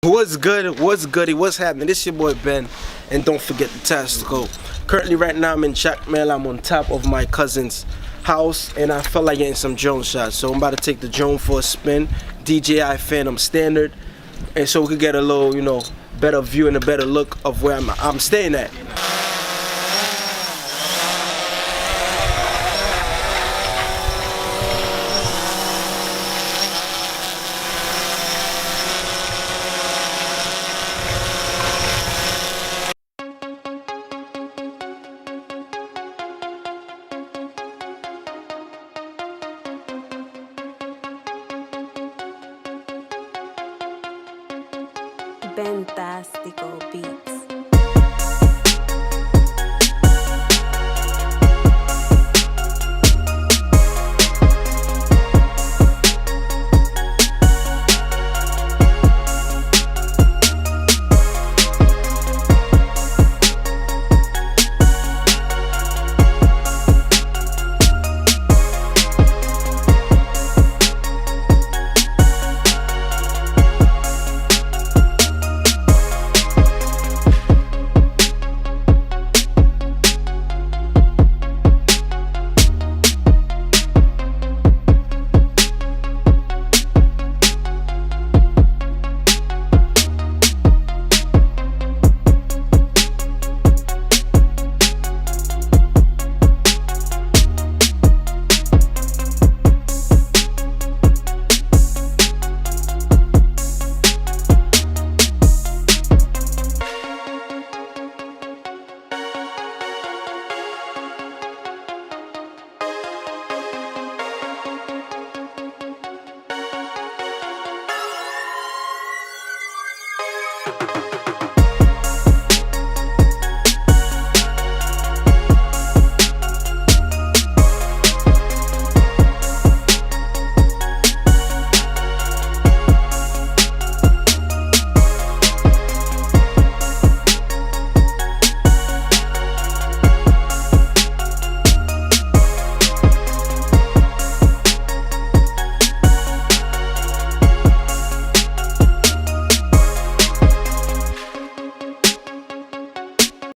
What's good? What's goody? What's happening? This your boy Ben, and don't forget the Bentastico. Currently, right now, I'm in Jacmel. I'm on top of my cousin's house, and I felt like getting some drone shots. So I'm about to take the drone for a spin, DJI Phantom standard, and so we could get a little, better view and a better look of where I'm staying at. Bentastico beats.